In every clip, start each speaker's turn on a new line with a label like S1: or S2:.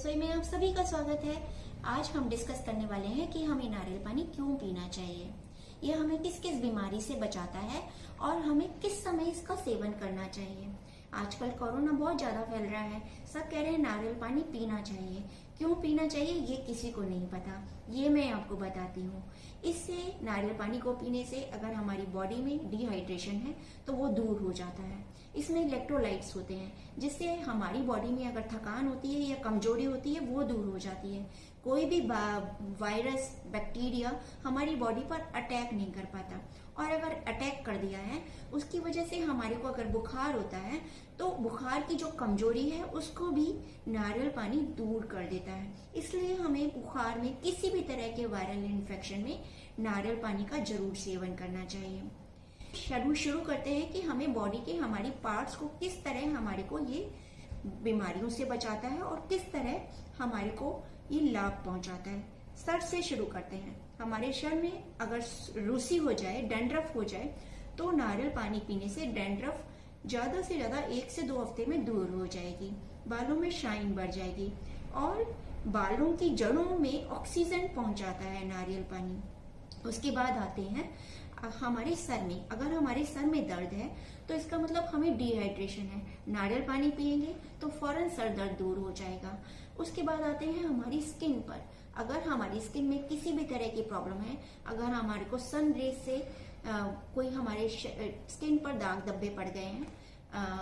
S1: रसोई में आप सभी का स्वागत है। आज हम डिस्कस करने वाले हैं कि हमें नारियल पानी क्यों पीना चाहिए, यह हमें किस किस बीमारी से बचाता है और हमें किस समय इसका सेवन करना चाहिए। आजकल कोरोना बहुत ज्यादा फैल रहा है, सब कह रहे हैं नारियल पानी पीना चाहिए। क्यों पीना चाहिए ये किसी को नहीं पता, ये मैं आपको बताती हूँ। इससे नारियल पानी को पीने से अगर हमारी बॉडी में डिहाइड्रेशन है तो वो दूर हो जाता है। इसमें इलेक्ट्रोलाइट्स होते हैं जिससे हमारी बॉडी में अगर थकान होती है या कमजोरी होती है वो दूर हो जाती है। कोई भी वायरस बैक्टीरिया हमारी बॉडी पर अटैक नहीं कर पाता, और अगर अटैक कर दिया है उसकी वजह से हमारे को अगर बुखार होता है तो बुखार की जो कमजोरी है उसको भी नारियल पानी दूर कर देता है। इसलिए हमें बुखार में किसी भी तरह के वायरल इन्फेक्शन में नारियल पानी का जरूर सेवन करना चाहिए। शुरू करते हैं कि हमें बॉडी के हमारी पार्ट्स को किस तरह हमारे को ये बीमारियों से बचाता है और किस तरह हमारे को ये लाभ पहुंचाता है। सर से शुरू करते हैं। हमारे सर में अगर रूसी हो जाए, डैंड्रफ हो जाए, तो नारियल पानी पीने से डैंड्रफ ज्यादा से ज्यादा 1 से 2 हफ्ते में दूर हो जाएगी। बालों में शाइन बढ़ जाएगी और बालों की जड़ों में ऑक्सीजन पहुंचाता है नारियल पानी। उसके बाद आते हैं हमारे सर में। अगर हमारे सर में दर्द है तो इसका मतलब हमें डिहाइड्रेशन है। नारियल पानी पिएंगे तो फौरन सर दर्द दूर हो जाएगा। उसके बाद आते हैं हमारी स्किन पर। अगर हमारी स्किन में किसी भी तरह की प्रॉब्लम है, अगर हमारे को सन रेज से कोई हमारे स्किन पर दाग धब्बे पड़ गए हैं,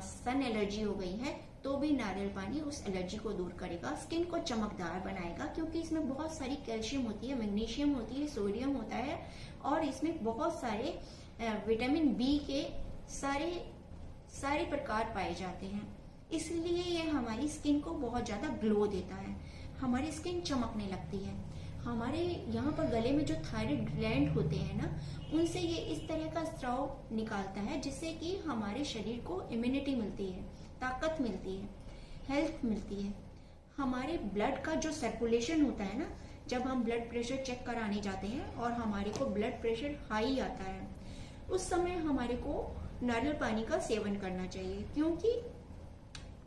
S1: सन एलर्जी हो गई है, तो भी नारियल पानी उस एलर्जी को दूर करेगा, स्किन को चमकदार बनाएगा। क्योंकि इसमें बहुत सारी कैल्शियम होती है, मैग्नीशियम होती है, सोडियम होता है और इसमें बहुत सारे विटामिन बी के सारे प्रकार पाए जाते हैं। इसलिए ये हमारी स्किन को बहुत ज्यादा ग्लो देता है, हमारी स्किन चमकने लगती है। हमारे यहाँ पर गले में जो थायराइड ग्लैंड होते हैं ना, उनसे ये इस तरह का स्राव निकालता है जिससे कि हमारे शरीर को इम्यूनिटी मिलती है, ताकत मिलती है, हेल्थ मिलती है। हमारे ब्लड का जो सर्कुलेशन होता है ना, जब हम ब्लड प्रेशर चेक कराने जाते हैं और हमारे को ब्लड प्रेशर हाई आता है, उस समय हमारे को नारियल पानी का सेवन करना चाहिए। क्योंकि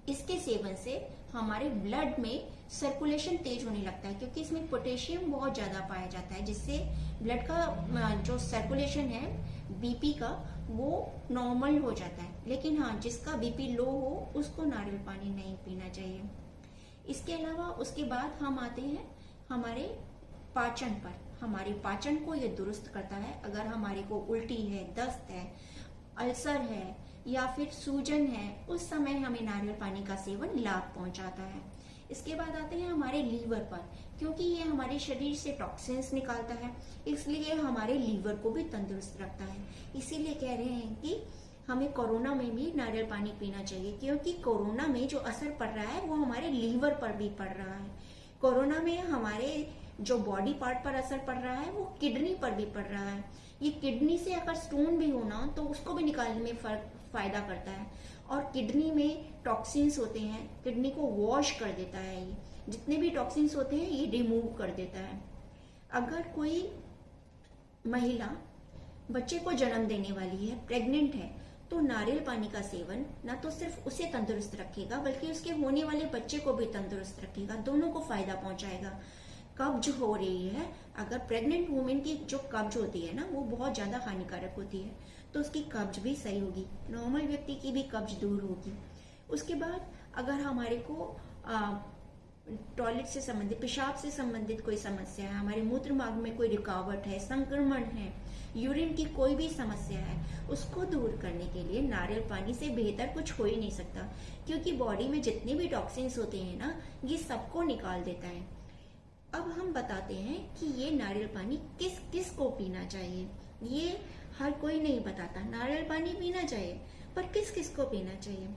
S1: इसके सेवन से हमारे ब्लड में सर्कुलेशन तेज होने लगता है, क्योंकि इसमें पोटेशियम बहुत ज्यादा पाया जाता है जिससे ब्लड का जो सर्कुलेशन है बीपी का वो नॉर्मल हो जाता है। लेकिन हाँ, जिसका बीपी लो हो उसको नारियल पानी नहीं पीना चाहिए। इसके अलावा उसके बाद हम आते हैं हमारे पाचन पर। हमारे पाचन को ये दुरुस्त करता है। अगर हमारे को उल्टी है, दस्त है, अल्सर है या फिर सूजन है, उस समय हमें नारियल पानी का सेवन लाभ पहुंचाता है। इसके बाद आते हैं हमारे लीवर पर। क्योंकि ये हमारे शरीर से टॉक्सिन्स निकालता है, इसलिए हमारे लीवर को भी तंदुरुस्त रखता है। इसीलिए कह रहे हैं कि हमें कोरोना में भी नारियल पानी पीना चाहिए, क्योंकि कोरोना में जो असर पड़ रहा है वो हमारे लीवर पर भी पड़ रहा है। कोरोना में हमारे जो बॉडी पार्ट पर असर पड़ रहा है वो किडनी पर भी पड़ रहा है। ये किडनी से अगर स्टोन भी होना तो उसको भी निकालने में फायदा करता है। और किडनी में टॉक्सिन्स होते हैं, किडनी को वॉश कर देता है। ये जितने भी टॉक्सिन्स होते हैं ये रिमूव कर देता है। अगर कोई महिला बच्चे को जन्म देने वाली है, प्रेग्नेंट है, तो नारियल पानी का सेवन न तो सिर्फ उसे तंदुरुस्त रखेगा बल्कि उसके होने वाले बच्चे को भी तंदुरुस्त रखेगा, दोनों को फायदा पहुंचाएगा। कब्ज हो रही है, अगर प्रेग्नेंट वुमेन की जो कब्ज होती है ना वो बहुत ज्यादा हानिकारक होती है, तो उसकी कब्ज भी सही होगी, नॉर्मल व्यक्ति की भी कब्ज दूर होगी। उसके बाद अगर हमारे को टॉयलेट से संबंधित, पेशाब से संबंधित कोई समस्या है, हमारे मूत्र मार्ग में कोई रुकावट है, संक्रमण है, यूरिन की कोई भी समस्या है, उसको दूर करने के लिए नारियल पानी से बेहतर कुछ हो ही नहीं सकता। क्योंकि बॉडी में जितने भी टॉक्सिन्स होते हैं ना, ये सबको निकाल देता है। अब हम बताते हैं कि ये नारियल पानी किस किस को पीना चाहिए। ये हर कोई नहीं बताता। नारियल पानी पीना चाहिए, पर किस किस को पीना चाहिए।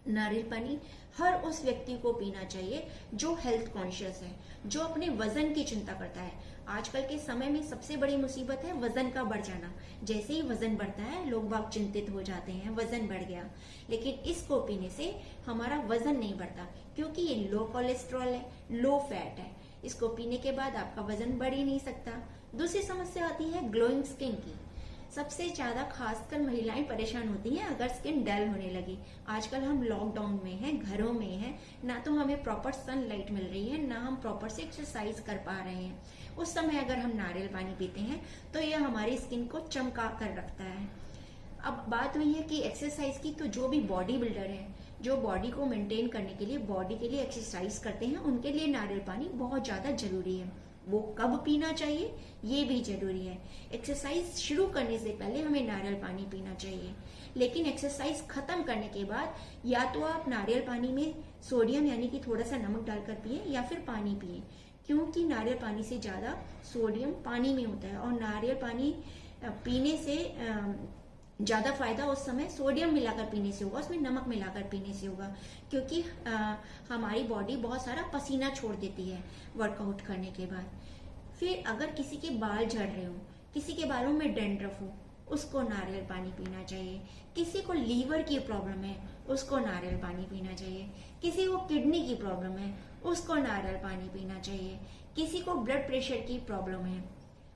S1: नारियल पानी हर उस व्यक्ति को पीना चाहिए जो हेल्थ कॉन्शियस है, जो अपने वजन की चिंता करता है। आजकल के समय में सबसे बड़ी मुसीबत है वजन का बढ़ जाना। जैसे ही वजन बढ़ता है लोग बाग चिंतित हो जाते हैं, वजन बढ़ गया। लेकिन इसको पीने से हमारा वजन नहीं बढ़ता, क्योंकि ये लो कोलेस्ट्रॉल है, लो फैट है। इसको पीने के बाद आपका वजन बढ़ ही नहीं सकता। दूसरी समस्या आती है ग्लोइंग स्किन की। सबसे ज्यादा खासकर महिलाएं परेशान होती हैं अगर स्किन डल होने लगी। आजकल हम लॉकडाउन में हैं, घरों में हैं, ना तो हमें प्रॉपर सनलाइट मिल रही है, ना हम प्रॉपर से एक्सरसाइज कर पा रहे हैं। उस समय अगर हम नारियल पानी पीते हैं तो यह हमारी स्किन को चमका कर रखता है। अब बात हुई है कि एक्सरसाइज की, तो जो भी बॉडी बिल्डर है, जो बॉडी को मेंटेन करने के लिए, बॉडी के लिए एक्सरसाइज करते हैं, उनके लिए नारियल पानी बहुत ज्यादा जरूरी है। वो कब पीना चाहिए ये भी जरूरी है। एक्सरसाइज शुरू करने से पहले हमें नारियल पानी पीना चाहिए, लेकिन एक्सरसाइज खत्म करने के बाद या तो आप नारियल पानी में सोडियम यानी कि थोड़ा सा नमक डालकर पिए या फिर पानी पिए, क्योंकि नारियल पानी से ज्यादा सोडियम पानी में होता है और नारियल पानी पीने से ज्यादा फायदा उस समय सोडियम मिलाकर पीने से होगा, उसमें नमक मिलाकर पीने से होगा, क्योंकि हमारी बॉडी बहुत सारा पसीना छोड़ देती है वर्कआउट करने के बाद। फिर अगर किसी के बाल झड़ रहे हो, किसी के बालों में डैंड्रफ हो, उसको नारियल पानी पीना चाहिए। किसी को लीवर की प्रॉब्लम है, उसको नारियल पानी पीना चाहिए। किसी को किडनी की प्रॉब्लम है, उसको नारियल पानी पीना चाहिए। किसी को ब्लड प्रेशर की प्रॉब्लम है,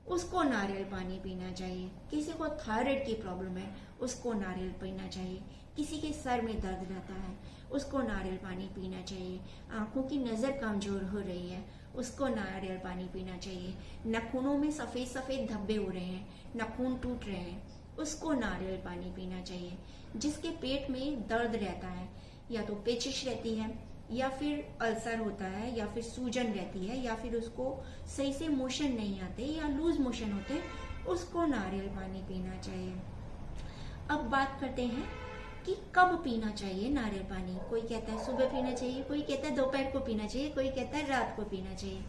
S1: उसको नारियल पानी पीना चाहिए। किसी को थायराइड की प्रॉब्लम है, उसको नारियल पीना चाहिए। किसी के सर में दर्द रहता है, उसको नारियल पानी पीना चाहिए। आंखों की नजर कमजोर हो रही है, उसको नारियल पानी पीना चाहिए। नाखूनों में सफेद सफेद धब्बे हो रहे हैं, नाखून टूट रहे हैं, उसको नारियल पानी पीना चाहिए। जिसके पेट में दर्द रहता है, या तो पेचिश रहती है, या फिर अल्सर होता है, या फिर सूजन रहती है, या फिर उसको सही से मोशन नहीं आते या लूज मोशन होते हैं, उसको नारियल पानी पीना चाहिए। अब बात करते हैं कि कब पीना चाहिए नारियल पानी। कोई कहता है सुबह पीना चाहिए, कोई कहता है दोपहर को पीना चाहिए, कोई कहता है रात को पीना चाहिए।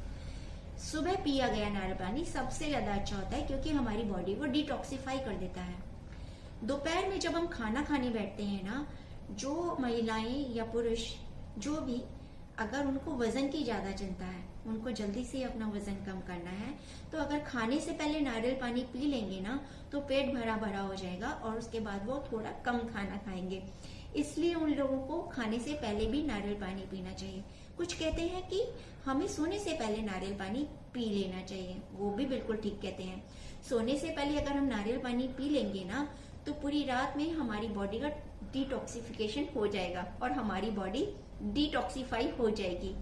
S1: सुबह पिया गया नारियल पानी सबसे ज्यादा अच्छा होता है, क्योंकि हमारी बॉडी को डिटॉक्सिफाई कर देता है। दोपहर में जब हम खाना खाने बैठते हैं ना, जो महिलाएं या पुरुष जो भी, अगर उनको वजन की ज्यादा चिंता है, उनको जल्दी से अपना वजन कम करना है, तो अगर खाने से पहले नारियल पानी पी लेंगे ना, तो पेट भरा भरा हो जाएगा और उसके बाद वो थोड़ा कम खाना खाएंगे। इसलिए उन लोगों को खाने से पहले भी नारियल पानी पीना चाहिए। कुछ कहते हैं कि हमें सोने से पहले नारियल पानी पी लेना चाहिए, वो भी बिल्कुल ठीक कहते हैं। सोने से पहले अगर हम नारियल पानी पी लेंगे ना, तो पूरी रात में हमारी बॉडी का डिटॉक्सिफिकेशन हो जाएगा और हमारी बॉडी डिटॉक्सिफाई हो जाएगी।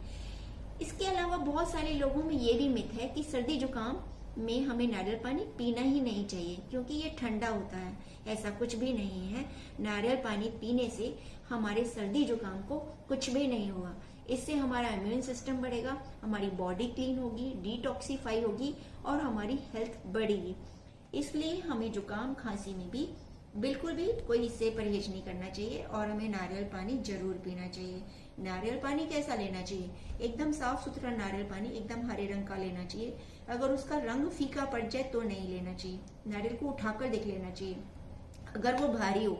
S1: इसके अलावा बहुत सारे लोगों में ये भी मिथ है कि सर्दी जुकाम में हमें नारियल पानी पीना ही नहीं चाहिए, क्योंकि ये ठंडा होता है। ऐसा कुछ भी नहीं है। नारियल पानी पीने से हमारे सर्दी जुकाम को कुछ भी नहीं होगा। इससे हमारा इम्यून सिस्टम बढ़ेगा, हमारी बॉडी क्लीन होगी, डिटॉक्सिफाई होगी और हमारी हेल्थ बढ़ेगी। इसलिए हमें जुकाम खांसी में भी बिल्कुल भी कोई इससे परहेज नहीं करना चाहिए और हमें नारियल पानी जरूर पीना चाहिए। नारियल पानी कैसा लेना चाहिए? एकदम साफ सुथरा नारियल पानी, एकदम हरे रंग का लेना चाहिए। अगर उसका रंग फीका पड़ जाए तो नहीं लेना चाहिए। नारियल को उठाकर देख लेना चाहिए। अगर वो भारी हो,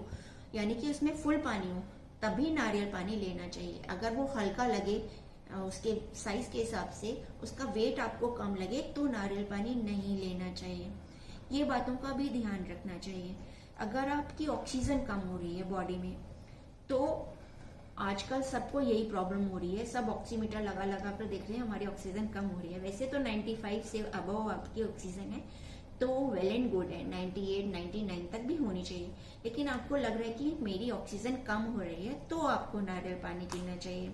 S1: यानी कि उसमें फुल पानी हो, तभी नारियल पानी लेना चाहिए। अगर वो हल्का लगे, उसके साइज के हिसाब से उसका वेट आपको कम लगे, तो नारियल पानी नहीं लेना चाहिए। ये बातों का भी ध्यान रखना चाहिए। अगर आपकी ऑक्सीजन कम हो रही है बॉडी में, तो आजकल सबको यही प्रॉब्लम हो रही है। सब ऑक्सीमीटर लगा लगा कर देख रहे हैं हमारी ऑक्सीजन कम हो रही है। वैसे तो 95 से अबव आपकी ऑक्सीजन है तो वेल एंड गुड है, 98, 99 तक भी होनी चाहिए। लेकिन आपको लग रहा है कि मेरी ऑक्सीजन कम हो रही है, तो आपको नारियल पानी पीना चाहिए।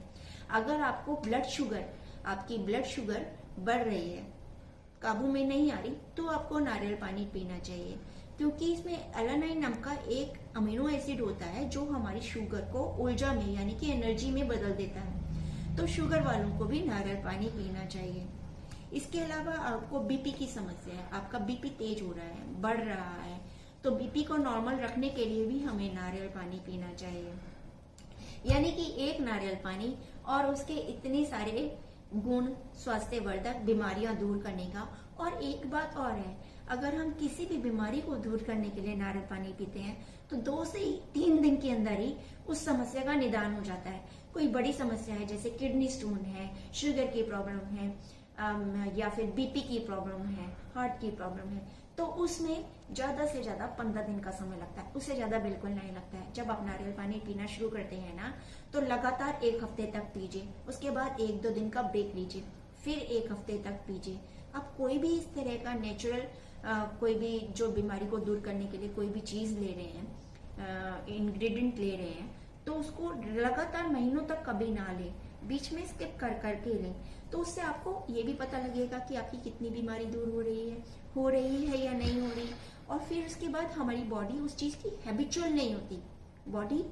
S1: अगर आपको आपकी ब्लड शुगर बढ़ रही है, काबू में नहीं आ रही, तो आपको नारियल पानी पीना चाहिए, क्योंकि इसमें एलानाइन नाम का एक अमीनो एसिड होता है जो हमारी शुगर को ऊर्जा में यानी कि एनर्जी में बदल देता है। तो शुगर वालों को भी नारियल पानी पीना चाहिए। इसके अलावा आपको बीपी की समस्या है, आपका बीपी तेज हो रहा है, बढ़ रहा है, तो बीपी को नॉर्मल रखने के लिए भी हमें नारियल पानी पीना चाहिए। यानी कि एक नारियल पानी और उसके इतने सारे गुण, स्वास्थ्यवर्धक, बीमारियां दूर करने का। और एक बात और है, अगर हम किसी भी बीमारी को दूर करने के लिए नारियल पानी पीते हैं तो 2 से 3 दिन के अंदर ही उस समस्या का निदान हो जाता है। कोई बड़ी समस्या है जैसे किडनी स्टोन है, शुगर की प्रॉब्लम है, या फिर बीपी की प्रॉब्लम है, हार्ट की प्रॉब्लम है, तो उसमें ज्यादा से ज्यादा 15 दिन का समय लगता है, उससे ज्यादा बिल्कुल नहीं लगता है। जब आप नारियल पानी पीना शुरू करते हैं ना, तो लगातार 1 हफ्ते तक पीजिए, उसके बाद 1-2 दिन का ब्रेक लीजिए, फिर 1 हफ्ते तक पीजिए। आप कोई भी इस तरह का नेचुरल कोई भी जो बीमारी को दूर करने के लिए कोई भी चीज ले रहे हैं, इंग्रेडिएंट ले रहे हैं, तो उसको लगातार महीनों तक कभी ना लें, बीच में स्किप कर करके लें। तो उससे आपको ये भी पता लगेगा कि आपकी कितनी बीमारी दूर हो रही है या नहीं हो रही। और फिर उसके बाद हमारी बॉडी उस चीज की हैबिचुअल नहीं होती, बॉडी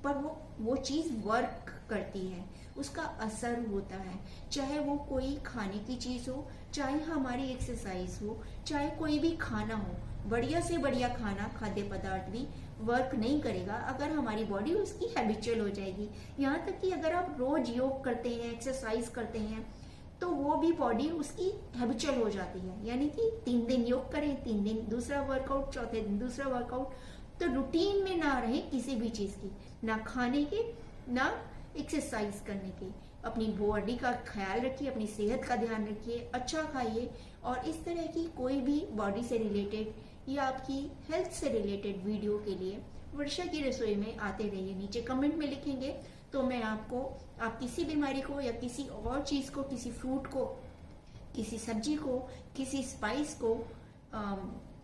S1: पर वो चीज वर्क करती है, उसका असर होता है। चाहे वो कोई खाने की चीज हो, चाहे हमारी एक्सरसाइज हो, चाहे कोई भी खाना हो, बढ़िया से बढ़िया खाना, खाद्य पदार्थ भी वर्क नहीं करेगा अगर हमारी बॉडी उसकी हैबिचुअल हो जाएगी। यहाँ तक कि अगर आप रोज योग करते हैं, एक्सरसाइज करते हैं, तो वो भी बॉडी उसकी हैबिचुअल हो जाती है। यानी कि 3 दिन योग करें, 3 दिन दूसरा वर्कआउट, चौथे दिन दूसरा वर्कआउट, तो रूटीन में ना रहे किसी भी चीज की, ना खाने के, ना एक्सरसाइज करने के। अपनी बॉडी का ख्याल रखिए, अपनी सेहत का ध्यान रखिए, अच्छा खाइए। और इस तरह की कोई भी बॉडी से रिलेटेड या आपकी हेल्थ से रिलेटेड वीडियो के लिए वर्षा की रसोई में आते रहिए। नीचे कमेंट में लिखेंगे तो मैं आपको, आप किसी बीमारी को या किसी और चीज को, किसी फ्रूट को, किसी सब्जी को, किसी स्पाइस को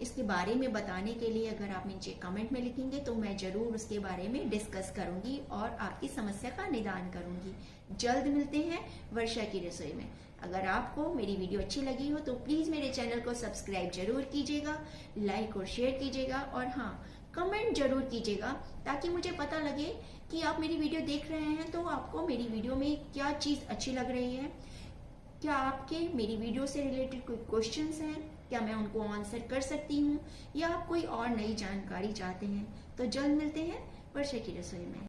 S1: इसके बारे में बताने के लिए अगर आप नीचे कमेंट में लिखेंगे तो मैं जरूर उसके बारे में डिस्कस करूंगी और आपकी समस्या का निदान करूंगी। जल्द मिलते हैं वर्षा की रसोई में। अगर आपको मेरी वीडियो अच्छी लगी हो तो प्लीज मेरे चैनल को सब्सक्राइब जरूर कीजिएगा, लाइक और शेयर कीजिएगा, और हाँ, कमेंट जरूर कीजिएगा ताकि मुझे पता लगे कि आप मेरी वीडियो देख रहे हैं तो आपको मेरी वीडियो में क्या चीज अच्छी लग रही है। क्या आपके मेरी वीडियो से रिलेटेड कोई क्वेश्चंस हैं, क्या मैं उनको आंसर कर सकती हूँ, या आप कोई और नई जानकारी चाहते हैं। तो जल्द मिलते हैं वर्षा की रसोई में।